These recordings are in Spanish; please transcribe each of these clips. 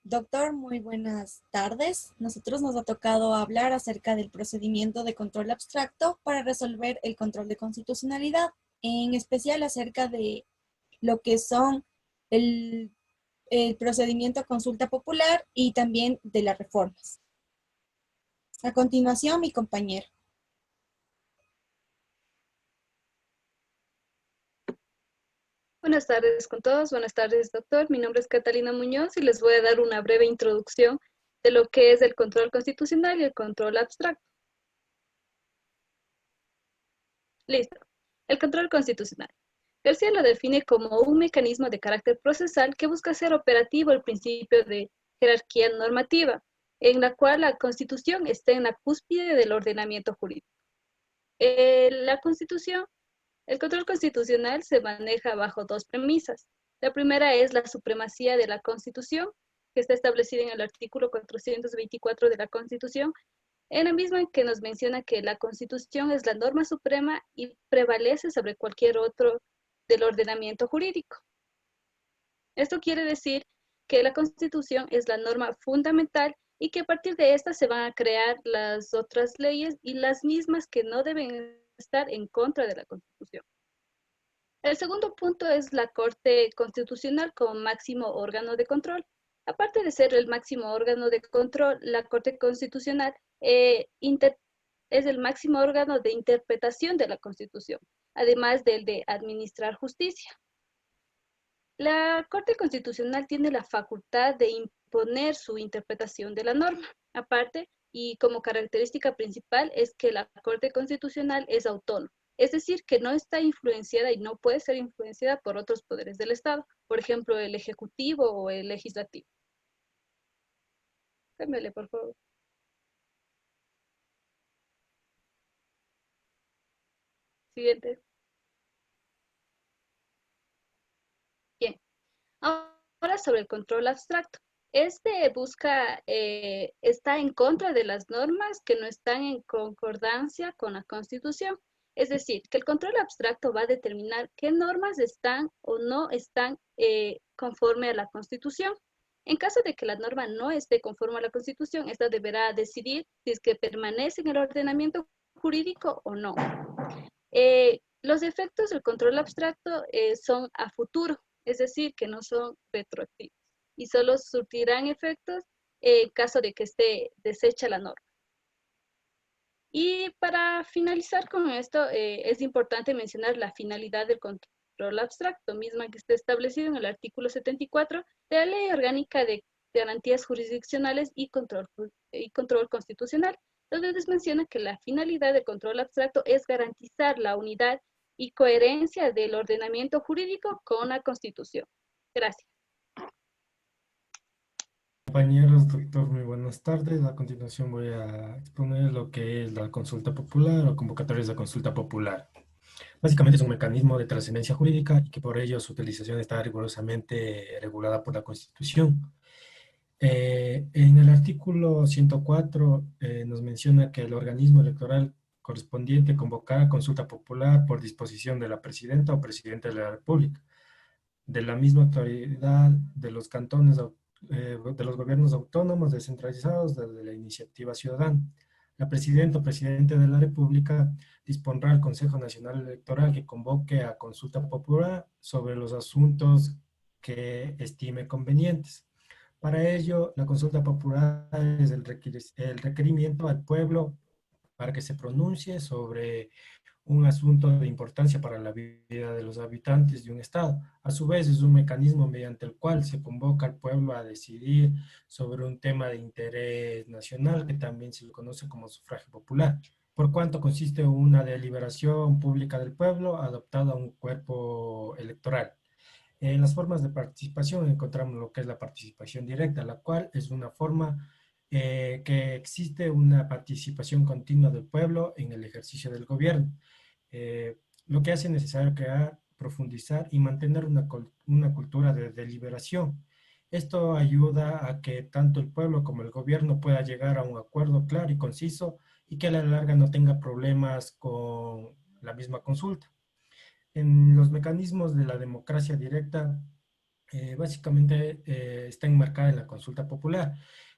Doctor, muy buenas tardes. Nosotros nos ha tocado hablar acerca del procedimiento de control abstracto para resolver el control de constitucionalidad, en especial acerca de lo que son el, el procedimiento a consulta popular y también de las reformas. A continuación, mi compañero. Buenas tardes con todos, buenas tardes doctor. Mi nombre es Catalina Muñoz y les voy a dar una breve introducción de lo que es el control constitucional y el control abstracto. Listo. El control constitucional. García lo define como un mecanismo de carácter procesal que busca hacer operativo el principio de jerarquía normativa, en la cual la Constitución está en la cúspide del ordenamiento jurídico. La Constitución El control constitucional se maneja bajo dos premisas. La primera es la supremacía de la Constitución, que está establecida en el artículo 424 de la Constitución, en la misma en que nos menciona que la Constitución es la norma suprema y prevalece sobre cualquier otro del ordenamiento jurídico. Esto quiere decir que la Constitución es la norma fundamental y que a partir de esta se van a crear las otras leyes y las mismas que no deben estar en contra de la Constitución. El segundo punto es la Corte Constitucional como máximo órgano de control. Aparte de ser el máximo órgano de control, la Corte Constitucional es el máximo órgano de interpretación de la Constitución, además del de administrar justicia. La Corte Constitucional tiene la facultad de imponer su interpretación de la norma. Aparte, y como característica principal, es que la Corte Constitucional es autónoma. Es decir, que no está influenciada y no puede ser influenciada por otros poderes del Estado, por ejemplo, el Ejecutivo o el Legislativo. Cámbiale, por favor. Siguiente. Bien. Ahora sobre el control abstracto. Este está en contra de las normas que no están en concordancia con la Constitución. Es decir, que el control abstracto va a determinar qué normas están o no están conforme a la Constitución. En caso de que la norma no esté conforme a la Constitución, esta deberá decidir si es que permanece en el ordenamiento jurídico o no. Los efectos del control abstracto son a futuro, es decir, que no son retroactivos y solo surtirán efectos en caso de que esté deshecha la norma. Y para finalizar con esto, es importante mencionar la finalidad del control abstracto, misma que está establecido en el artículo 74 de la Ley Orgánica de Garantías Jurisdiccionales y Control Constitucional, donde les menciona que la finalidad del control abstracto es garantizar la unidad y coherencia del ordenamiento jurídico con la Constitución. Gracias. Compañeros, doctor, muy buenas tardes. A continuación voy a exponer lo que es la consulta popular o convocatorias de consulta popular. Básicamente es un mecanismo de trascendencia jurídica y que por ello su utilización está rigurosamente regulada por la Constitución. En el artículo 104 nos menciona que el organismo electoral correspondiente convocará consulta popular por disposición de la presidenta o presidente de la República, de la misma autoridad de los cantones de los gobiernos autónomos descentralizados desde la iniciativa ciudadana. La presidenta o presidente de la República dispondrá al Consejo Nacional Electoral que convoque a consulta popular sobre los asuntos que estime convenientes. Para ello, la consulta popular es el requerimiento al pueblo para que se pronuncie sobre un asunto de importancia para la vida de los habitantes de un estado. A su vez, es un mecanismo mediante el cual se convoca al pueblo a decidir sobre un tema de interés nacional, que también se le conoce como sufragio popular, por cuanto consiste en una deliberación pública del pueblo adoptada a un cuerpo electoral. En las formas de participación encontramos lo que es la participación directa, la cual es una forma que existe una participación continua del pueblo en el ejercicio del gobierno, lo que hace necesario crear, profundizar y mantener una cultura de deliberación. Esto ayuda a que tanto el pueblo como el gobierno pueda llegar a un acuerdo claro y conciso y que a la larga no tenga problemas con la misma consulta. En los mecanismos de la democracia directa Básicamente está enmarcada en la consulta popular,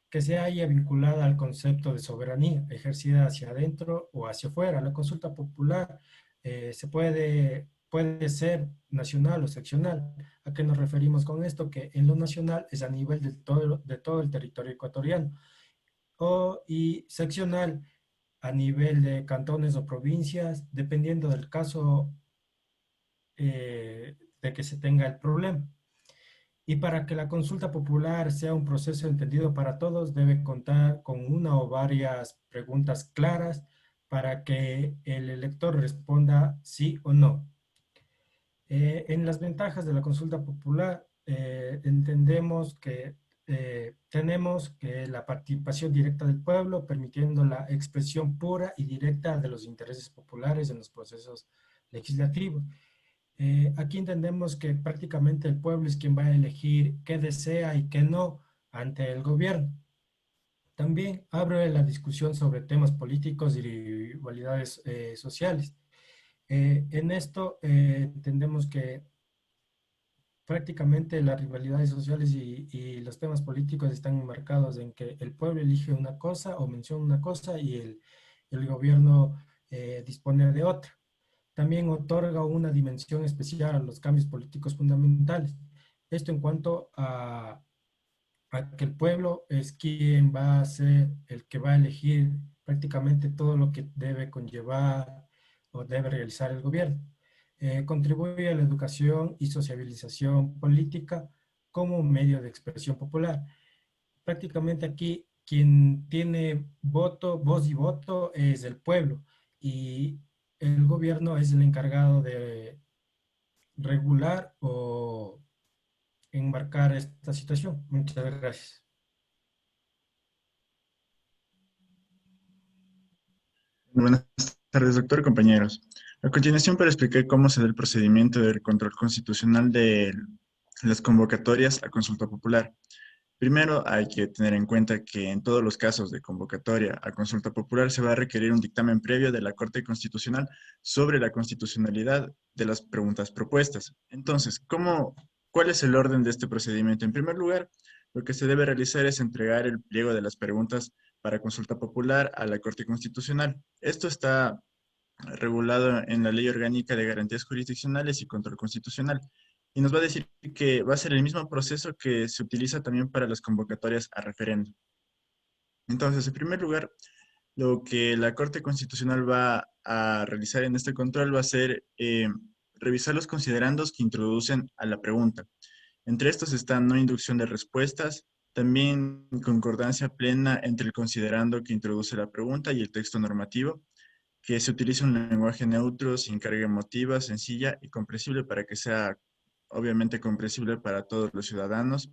que se haya vinculada al concepto de soberanía, ejercida hacia adentro o hacia afuera. La consulta popular puede ser nacional o seccional. ¿A qué nos referimos con esto? Que en lo nacional es a nivel de todo el territorio ecuatoriano, y seccional a nivel de cantones o provincias, dependiendo del caso de que se tenga el problema. Y para que la consulta popular sea un proceso entendido para todos, debe contar con una o varias preguntas claras para que el elector responda sí o no. En las ventajas de la consulta popular, entendemos que tenemos que la participación directa del pueblo, permitiendo la expresión pura y directa de los intereses populares en los procesos legislativos. Aquí entendemos que prácticamente el pueblo es quien va a elegir qué desea y qué no ante el gobierno. También abre la discusión sobre temas políticos y rivalidades sociales. En esto entendemos que prácticamente las rivalidades sociales y los temas políticos están enmarcados en que el pueblo elige una cosa o menciona una cosa y el gobierno dispone de otra. También otorga una dimensión especial a los cambios políticos fundamentales. Esto en cuanto a que el pueblo es quien va a ser el que va a elegir prácticamente todo lo que debe conllevar o debe realizar el gobierno. Contribuye a la educación y sociabilización política como un medio de expresión popular. Prácticamente aquí quien tiene voto, voz y voto es el pueblo, y el gobierno es el encargado de regular o enmarcar esta situación. Muchas gracias. Buenas tardes, doctor, compañeros. A continuación, para explicar cómo se da el procedimiento del control constitucional de las convocatorias a consulta popular. Primero, hay que tener en cuenta que en todos los casos de convocatoria a consulta popular se va a requerir un dictamen previo de la Corte Constitucional sobre la constitucionalidad de las preguntas propuestas. Entonces, ¿cuál es el orden de este procedimiento? En primer lugar, lo que se debe realizar es entregar el pliego de las preguntas para consulta popular a la Corte Constitucional. Esto está regulado en la Ley Orgánica de Garantías Jurisdiccionales y Control Constitucional. Y nos va a decir que va a ser el mismo proceso que se utiliza también para las convocatorias a referéndum. Entonces, en primer lugar, lo que la Corte Constitucional va a realizar en este control va a ser revisar los considerandos que introducen a la pregunta. Entre estos están no inducción de respuestas, también concordancia plena entre el considerando que introduce la pregunta y el texto normativo, que se utilice un lenguaje neutro, sin carga emotiva, sencilla y comprensible para que sea obviamente comprensible para todos los ciudadanos.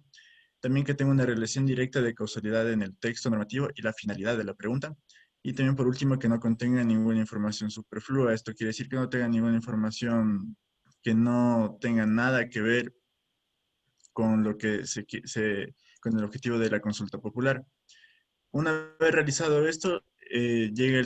También que tenga una relación directa de causalidad en el texto normativo y la finalidad de la pregunta. Y también por último que no contenga ninguna información superflua. Esto quiere decir que no tenga ninguna información que no tenga nada que ver con lo que con el objetivo de la consulta popular. Una vez realizado esto, llega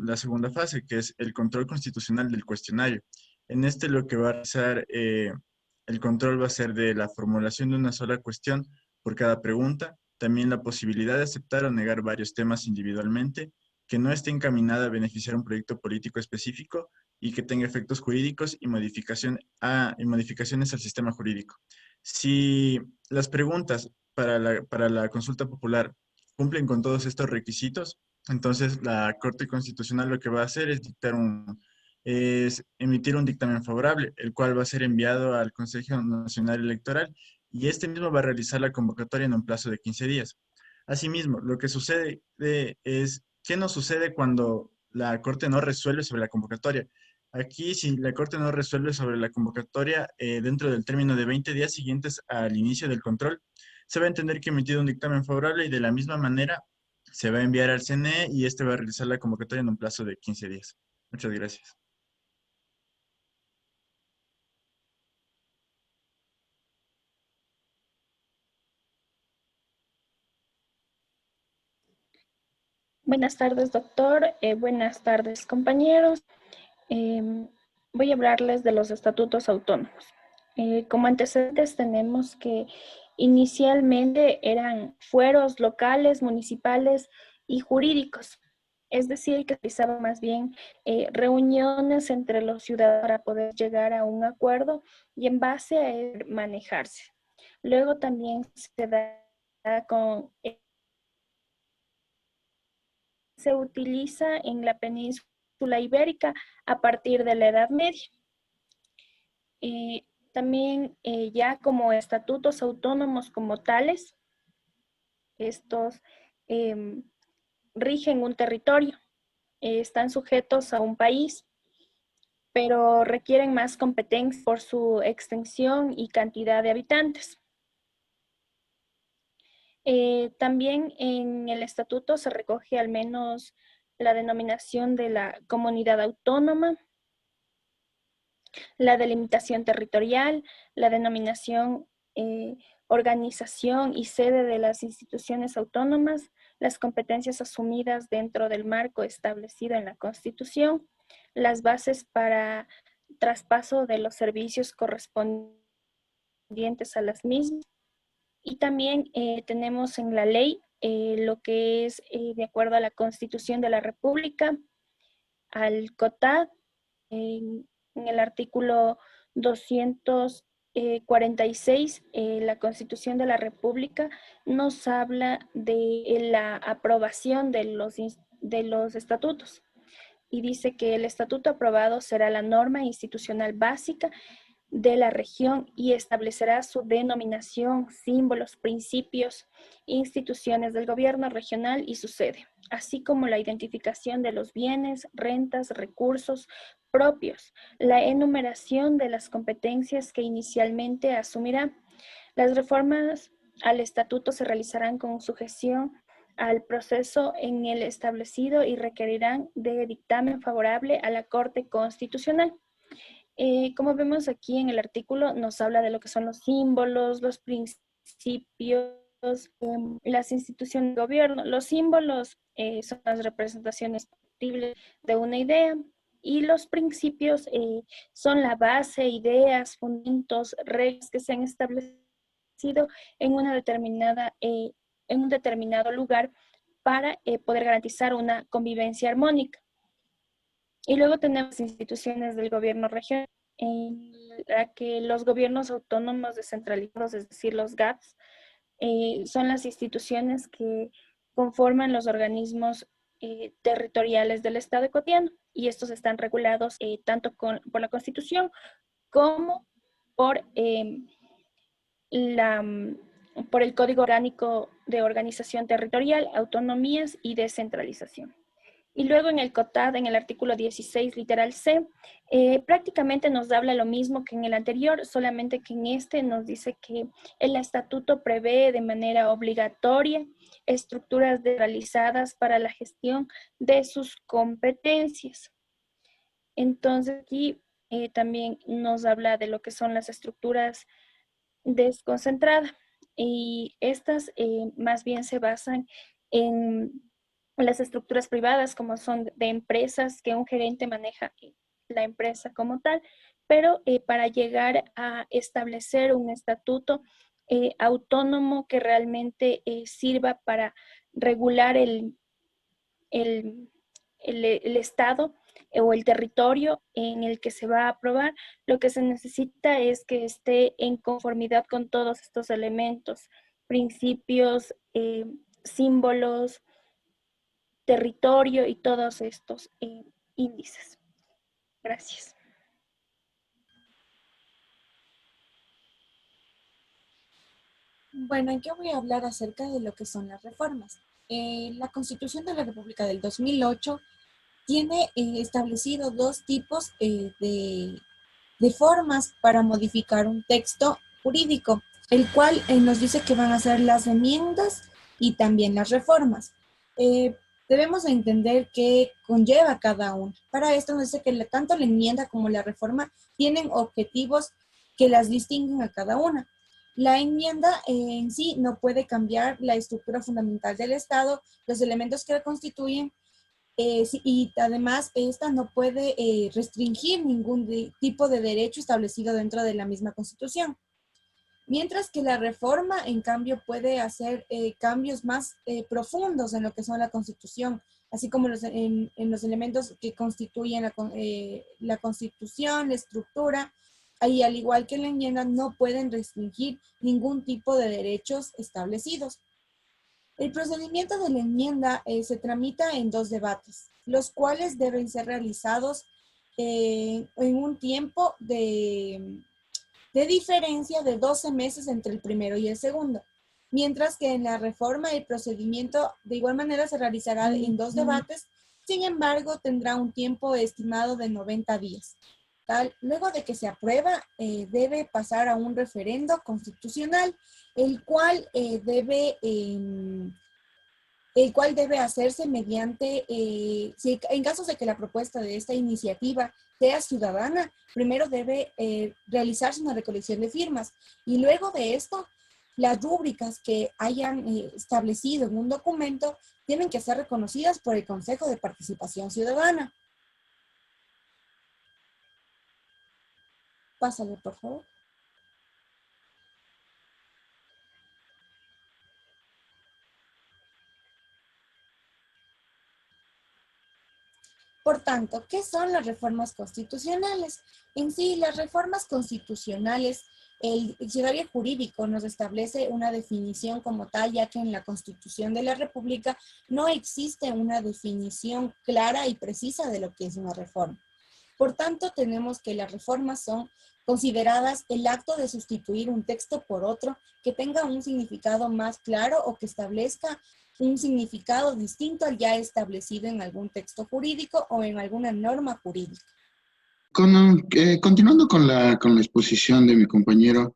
la segunda fase, que es el control constitucional del cuestionario. En este lo que va a realizar el control va a ser de la formulación de una sola cuestión por cada pregunta, también la posibilidad de aceptar o negar varios temas individualmente, que no esté encaminada a beneficiar un proyecto político específico y que tenga efectos jurídicos y modificaciones al sistema jurídico. Si las preguntas para la consulta popular cumplen con todos estos requisitos, entonces la Corte Constitucional lo que va a hacer es emitir un dictamen favorable, el cual va a ser enviado al Consejo Nacional Electoral y este mismo va a realizar la convocatoria en un plazo de 15 días. Asimismo, lo que sucede es, ¿qué nos sucede cuando la Corte no resuelve sobre la convocatoria? Aquí, si la Corte no resuelve sobre la convocatoria dentro del término de 20 días siguientes al inicio del control, se va a entender que ha emitido un dictamen favorable y de la misma manera se va a enviar al CNE y este va a realizar la convocatoria en un plazo de 15 días. Muchas gracias. Buenas tardes, doctor. Buenas tardes, compañeros. Voy a hablarles de los estatutos autónomos. Como antecedentes tenemos que inicialmente eran fueros locales, municipales y jurídicos. Es decir, que realizaba más bien reuniones entre los ciudadanos para poder llegar a un acuerdo y en base a él manejarse. Luego también se da con, se utiliza en la península ibérica a partir de la Edad Media. También ya como estatutos autónomos como tales, estos rigen un territorio, están sujetos a un país, pero requieren más competencia por su extensión y cantidad de habitantes. También en el estatuto se recoge al menos la denominación de la comunidad autónoma, la delimitación territorial, la denominación, organización y sede de las instituciones autónomas, las competencias asumidas dentro del marco establecido en la Constitución, las bases para traspaso de los servicios correspondientes a las mismas. Y también tenemos en la ley lo que es de acuerdo a la Constitución de la República, al COTAD, en el artículo 246, la Constitución de la República nos habla de la aprobación de los estatutos y dice que el estatuto aprobado será la norma institucional básica de la región y establecerá su denominación, símbolos, principios, instituciones del gobierno regional y su sede, así como la identificación de los bienes, rentas, recursos propios, la enumeración de las competencias que inicialmente asumirá. Las reformas al estatuto se realizarán con sujeción al proceso en el establecido y requerirán de dictamen favorable a la Corte Constitucional. Como vemos aquí en el artículo, nos habla de lo que son los símbolos, los principios, las instituciones de gobierno. Los símbolos son las representaciones factibles de una idea y los principios son la base, ideas, fundamentos, reglas que se han establecido en una determinada, en un determinado lugar para poder garantizar una convivencia armónica. Y luego tenemos instituciones del gobierno regional, en la que los gobiernos autónomos descentralizados, es decir, los GATS, son las instituciones que conforman los organismos territoriales del Estado ecuatoriano y estos están regulados tanto por la Constitución como por, por el Código Orgánico de Organización Territorial, Autonomías y Descentralización. Y luego en el COTAD, en el artículo 16, literal C, prácticamente nos habla lo mismo que en el anterior, solamente que en este nos dice que el estatuto prevé de manera obligatoria estructuras descentralizadas para la gestión de sus competencias. Entonces aquí también nos habla de lo que son las estructuras desconcentradas y estas más bien se basan en las estructuras privadas como son de empresas que un gerente maneja la empresa como tal, pero para llegar a establecer un estatuto autónomo que realmente sirva para regular el estado o el territorio en el que se va a aprobar, lo que se necesita es que esté en conformidad con todos estos elementos, principios, símbolos, territorio y todos estos índices. Gracias. Bueno, yo voy a hablar acerca de lo que son las reformas. La Constitución de la República del 2008 tiene establecido dos tipos de formas para modificar un texto jurídico, el cual nos dice que van a ser las enmiendas y también las reformas. Debemos entender qué conlleva cada uno. Para esto nos dice que tanto la enmienda como la reforma tienen objetivos que las distinguen a cada una. La enmienda en sí no puede cambiar la estructura fundamental del Estado, los elementos que la constituyen, Y además esta no puede restringir ningún tipo de derecho establecido dentro de la misma Constitución. Mientras que la reforma, en cambio, puede hacer cambios más profundos en lo que son la Constitución, así como en los elementos que constituyen la Constitución, la estructura, y al igual que la enmienda, no pueden restringir ningún tipo de derechos establecidos. El procedimiento de la enmienda se tramita en 2 debates, los cuales deben ser realizados en un tiempo de diferencia de 12 meses entre el primero y el segundo. Mientras que en la reforma el procedimiento de igual manera se realizará en 2 debates, sin embargo tendrá un tiempo estimado de 90 días. Luego de que se aprueba, debe pasar a un referendo constitucional, el cual debe hacerse mediante, en caso de que la propuesta de esta iniciativa sea ciudadana, primero debe realizarse una recolección de firmas y luego de esto, las rúbricas que hayan establecido en un documento tienen que ser reconocidas por el Consejo de Participación Ciudadana. Pásale, por favor. Por tanto, ¿qué son las reformas constitucionales? En sí, las reformas constitucionales, el diccionario jurídico nos establece una definición como tal, ya que en la Constitución de la República no existe una definición clara y precisa de lo que es una reforma. Por tanto, tenemos que las reformas son consideradas el acto de sustituir un texto por otro que tenga un significado más claro o que establezca un significado distinto al ya establecido en algún texto jurídico o en alguna norma jurídica. Continuando con la exposición de mi compañero,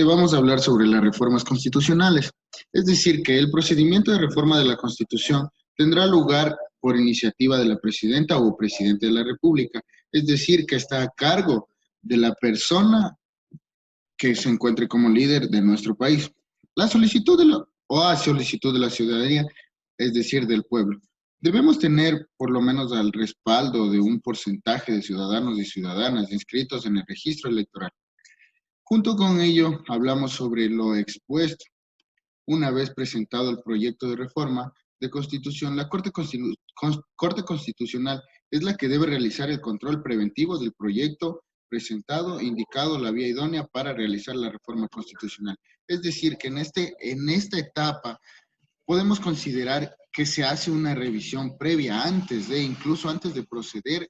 vamos a hablar sobre las reformas constitucionales. Es decir, que el procedimiento de reforma de la Constitución tendrá lugar por iniciativa de la presidenta o presidente de la República. Es decir, que está a cargo de la persona que se encuentre como líder de nuestro país. La solicitud a solicitud de la ciudadanía, es decir, del pueblo. Debemos tener por lo menos al respaldo de un porcentaje de ciudadanos y ciudadanas inscritos en el registro electoral. Junto con ello, hablamos sobre lo expuesto. Una vez presentado el proyecto de reforma de Constitución, la Corte Constitucional es la que debe realizar el control preventivo del proyecto presentado, indicado la vía idónea para realizar la reforma constitucional. Es decir, que en esta etapa podemos considerar que se hace una revisión previa incluso antes de proceder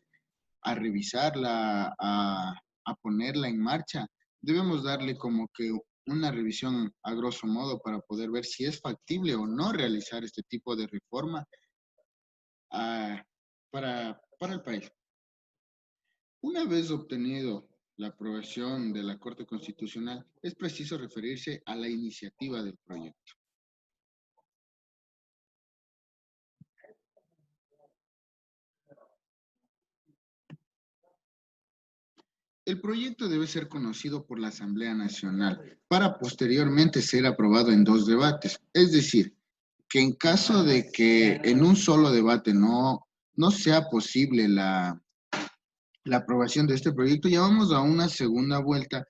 a revisarla, a ponerla en marcha. Debemos darle como que una revisión a grosso modo para poder ver si es factible o no realizar este tipo de reforma para el país. Una vez obtenido la aprobación de la Corte Constitucional, es preciso referirse a la iniciativa del proyecto. El proyecto debe ser conocido por la Asamblea Nacional para posteriormente ser aprobado en 2 debates. Es decir, que en caso de que en un solo debate no sea posible la aprobación de este proyecto, ya vamos a una segunda vuelta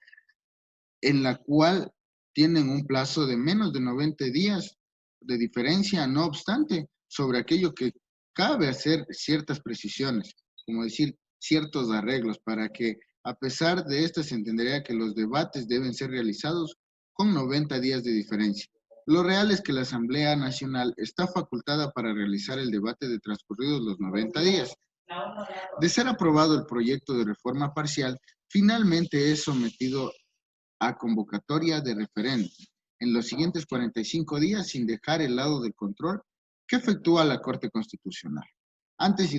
en la cual tienen un plazo de menos de 90 días de diferencia, no obstante, sobre aquello que cabe hacer ciertas precisiones, como decir, ciertos arreglos, para que a pesar de esto se entendería que los debates deben ser realizados con 90 días de diferencia. Lo real es que la Asamblea Nacional está facultada para realizar el debate de transcurridos los 90 días. De ser aprobado el proyecto de reforma parcial, finalmente es sometido a convocatoria de referéndum en los siguientes 45 días sin dejar el lado del control que efectúa la Corte Constitucional. Antes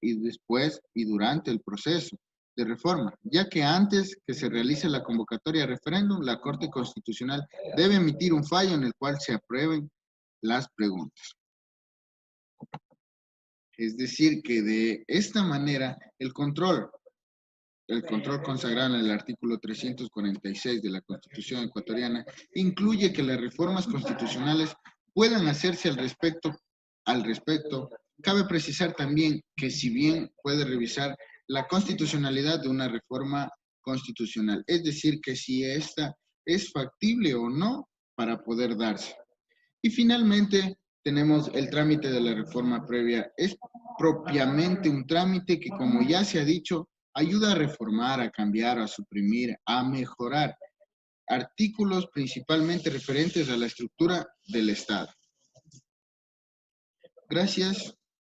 y después y durante el proceso de reforma, ya que antes que se realice la convocatoria de referéndum, la Corte Constitucional debe emitir un fallo en el cual se aprueben las preguntas. Es decir, que de esta manera el control consagrado en el artículo 346 de la Constitución ecuatoriana incluye que las reformas constitucionales puedan hacerse al respecto Cabe precisar también que si bien puede revisar la constitucionalidad de una reforma constitucional, es decir, que si esta es factible o no para poder darse. Y finalmente tenemos el trámite de la reforma previa. Es propiamente un trámite que, como ya se ha dicho, ayuda a reformar, a cambiar, a suprimir, a mejorar artículos principalmente referentes a la estructura del Estado. Gracias